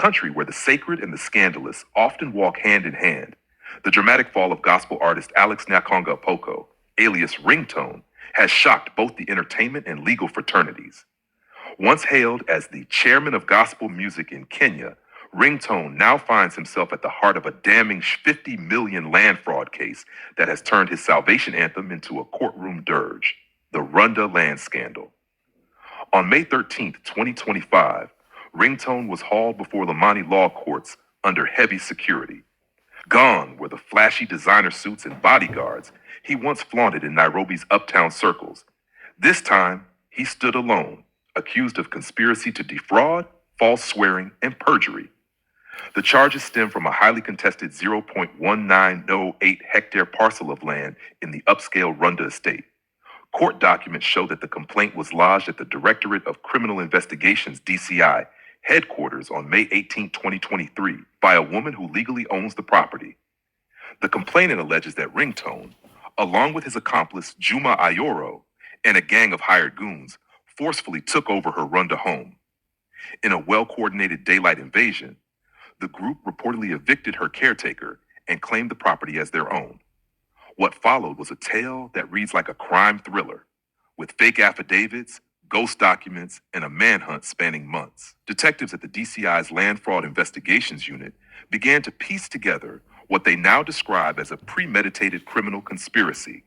country where the sacred and the scandalous often walk hand in hand, the dramatic fall of gospel artist Alex Nyakonga Apoko, alias Ringtone, has shocked both the entertainment and legal fraternities. Once hailed as the chairman of gospel music in Kenya, Ringtone now finds himself at the heart of a damning 50 million land fraud case that has turned his salvation anthem into a courtroom dirge, the Runda land scandal. On May 13, 2025, Ringtone was hauled before Lamani law courts under heavy security. Gone were the flashy designer suits and bodyguards he once flaunted in Nairobi's uptown circles. This time, he stood alone, accused of conspiracy to defraud, false swearing, and perjury. The charges stem from a highly contested 0.1908 hectare parcel of land in the upscale Runda estate. Court documents show that the complaint was lodged at the Directorate of Criminal Investigations, DCI, headquarters on May 18, 2023, by a woman who legally owns the property. The complainant alleges that Ringtone, along with his accomplice Juma Ayoro and a gang of hired goons, forcefully took over her Runda home. In a well-coordinated daylight invasion, the group reportedly evicted her caretaker and claimed the property as their own. What followed was a tale that reads like a crime thriller, with fake affidavits, ghost documents, and a manhunt spanning months. Detectives at the DCI's Land Fraud Investigations Unit began to piece together what they now describe as a premeditated criminal conspiracy.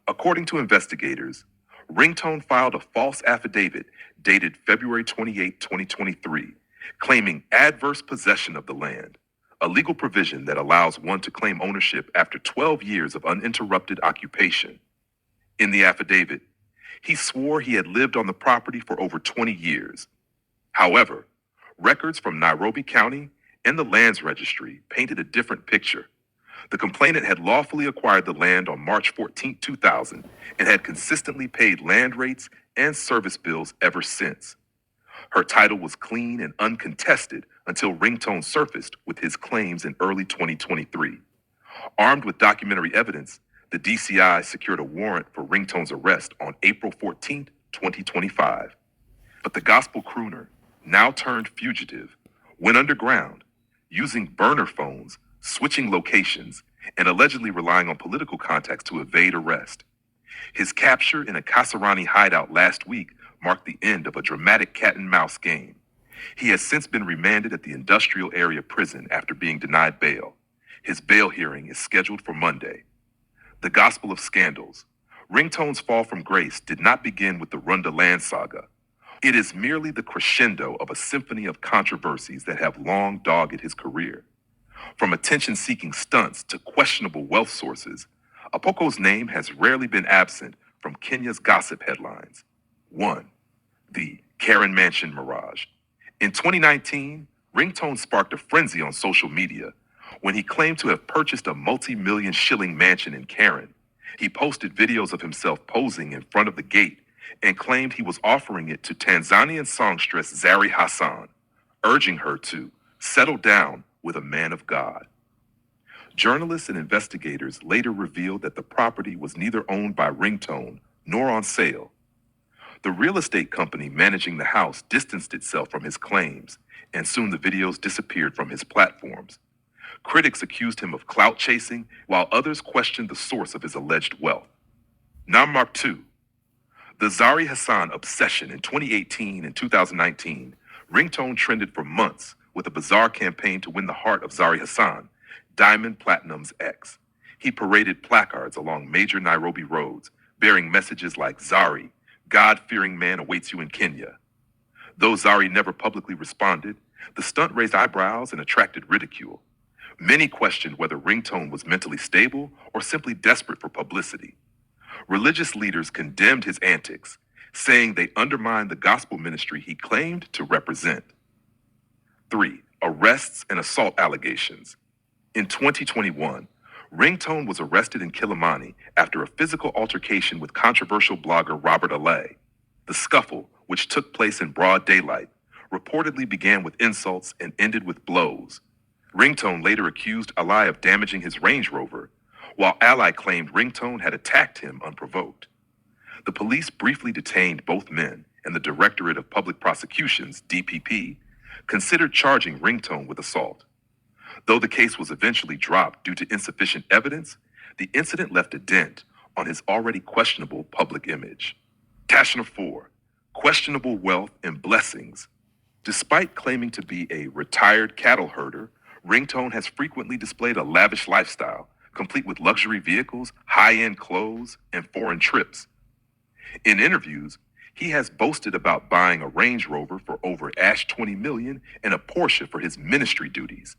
According to investigators, Ringtone filed a false affidavit dated February 28, 2023, claiming adverse possession of the land, a legal provision that allows one to claim ownership after 12 years of uninterrupted occupation. In the affidavit, he swore he had lived on the property for over 20 years. However, records from Nairobi County and the Lands Registry painted a different picture. The complainant had lawfully acquired the land on March 14, 2000, and had consistently paid land rates and service bills ever since. Her title was clean and uncontested until Ringtone surfaced with his claims in early 2023. Armed with documentary evidence, the DCI secured a warrant for Ringtone's arrest on April 14, 2025. But the gospel crooner, now turned fugitive, went underground, using burner phones, switching locations, and allegedly relying on political contacts to evade arrest. His capture in a Kasarani hideout last week marked the end of a dramatic cat-and-mouse game. He has since been remanded at the industrial area prison after being denied bail. His bail hearing is scheduled for Monday. The gospel of scandals. Ringtone's fall from grace did not begin with the Runda land saga. It is merely the crescendo of a symphony of controversies that have long dogged his career. From attention-seeking stunts to questionable wealth sources, Apoko's name has rarely been absent from Kenya's gossip headlines. 1. The Karen Mansion mirage. In 2019, Ringtone sparked a frenzy on social media when he claimed to have purchased a multi-million shilling mansion in Karen. He posted videos of himself posing in front of the gate and claimed he was offering it to Tanzanian songstress Zari Hassan, urging her to settle down with a man of God. Journalists and investigators later revealed that the property was neither owned by Ringtone nor on sale. The real estate company managing the house distanced itself from his claims, and soon the videos disappeared from his platforms. Critics accused him of clout chasing, while others questioned the source of his alleged wealth. Mark 2. The Zari Hassan obsession. In 2018 and 2019, Ringtone trended for months with a bizarre campaign to win the heart of Zari Hassan, Diamond Platinum's ex. He paraded placards along major Nairobi roads, bearing messages like Zari, God-fearing man awaits you in Kenya. Though Zari never publicly responded, the stunt raised eyebrows and attracted ridicule. Many questioned whether Ringtone was mentally stable or simply desperate for publicity. Religious leaders condemned his antics, saying they undermined the gospel ministry he claimed to represent. 3. Arrests and assault allegations. In 2021, Ringtone was arrested in Kilimani after a physical altercation with controversial blogger Robert Alay. The scuffle, which took place in broad daylight, reportedly began with insults and ended with blows. Ringtone later accused Alay of damaging his Range Rover, while Alay claimed Ringtone had attacked him unprovoked. The police briefly detained both men, and the Directorate of Public Prosecutions, DPP, considered charging Ringtone with assault. Though the case was eventually dropped due to insufficient evidence, the incident left a dent on his already questionable public image. Tashner 4. Questionable wealth and blessings. Despite claiming to be a retired cattle herder, Ringtone has frequently displayed a lavish lifestyle, complete with luxury vehicles, high-end clothes, and foreign trips. In interviews, he has boasted about buying a Range Rover for over $20 million and a Porsche for his ministry duties.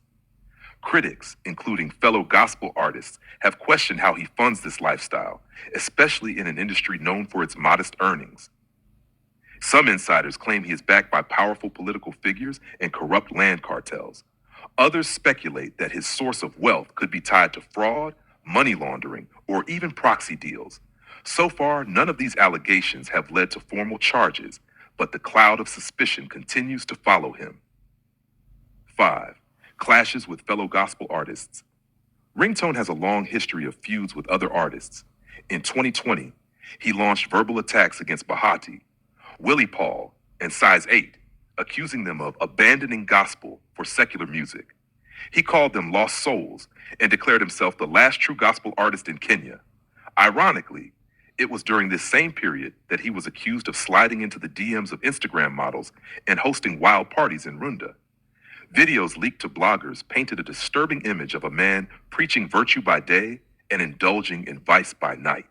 Critics, including fellow gospel artists, have questioned how he funds this lifestyle, especially in an industry known for its modest earnings. Some insiders claim he is backed by powerful political figures and corrupt land cartels. Others speculate that his source of wealth could be tied to fraud, money laundering, or even proxy deals. So far, none of these allegations have led to formal charges, but the cloud of suspicion continues to follow him. 5. Clashes with fellow gospel artists. Ringtone has a long history of feuds with other artists. In 2020, he launched verbal attacks against Bahati, Willie Paul, and Size 8, accusing them of abandoning gospel for secular music. He called them lost souls and declared himself the last true gospel artist in Kenya. Ironically, it was during this same period that he was accused of sliding into the DMs of Instagram models and hosting wild parties in Runda. Videos leaked to bloggers painted a disturbing image of a man preaching virtue by day and indulging in vice by night.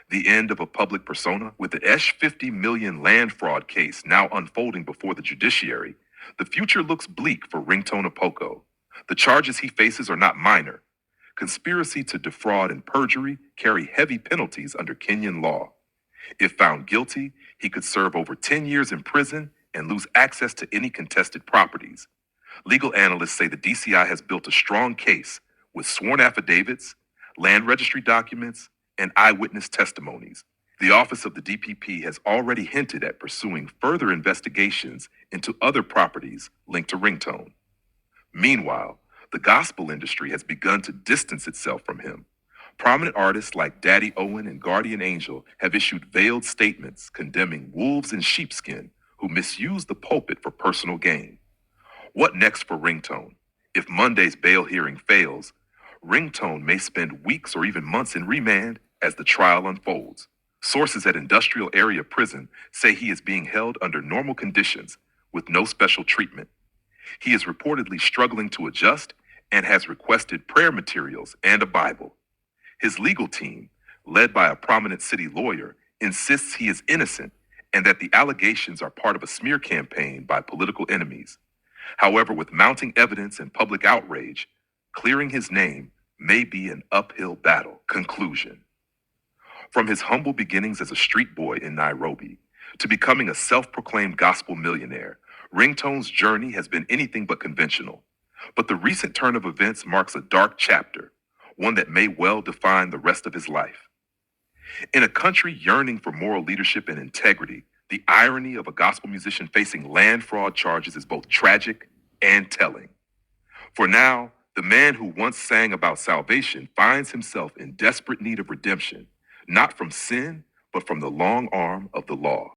The end of a public persona. With the $50 million land fraud case now unfolding before the judiciary, the future looks bleak for Ringtone Apoko. The charges he faces are not minor. Conspiracy to defraud and perjury carry heavy penalties under Kenyan law. If found guilty, he could serve over 10 years in prison and lose access to any contested properties. Legal analysts say the DCI has built a strong case with sworn affidavits, land registry documents, and eyewitness testimonies. The office of the DPP has already hinted at pursuing further investigations into other properties linked to Ringtone. Meanwhile, the gospel industry has begun to distance itself from him. Prominent artists like Daddy Owen and Guardian Angel have issued veiled statements condemning wolves in sheepskin who misuse the pulpit for personal gain. What next for Ringtone? If Monday's bail hearing fails, Ringtone may spend weeks or even months in remand as the trial unfolds. Sources at Industrial Area Prison say he is being held under normal conditions with no special treatment. He is reportedly struggling to adjust and has requested prayer materials and a Bible. His legal team, led by a prominent city lawyer, insists he is innocent and that the allegations are part of a smear campaign by political enemies. However, with mounting evidence and public outrage, clearing his name may be an uphill battle. Conclusion. From his humble beginnings as a street boy in Nairobi to becoming a self-proclaimed gospel millionaire, Ringtone's journey has been anything but conventional. But the recent turn of events marks a dark chapter, one that may well define the rest of his life. In a country yearning for moral leadership and integrity, the irony of a gospel musician facing land fraud charges is both tragic and telling. For now, the man who once sang about salvation finds himself in desperate need of redemption, not from sin, but from the long arm of the law.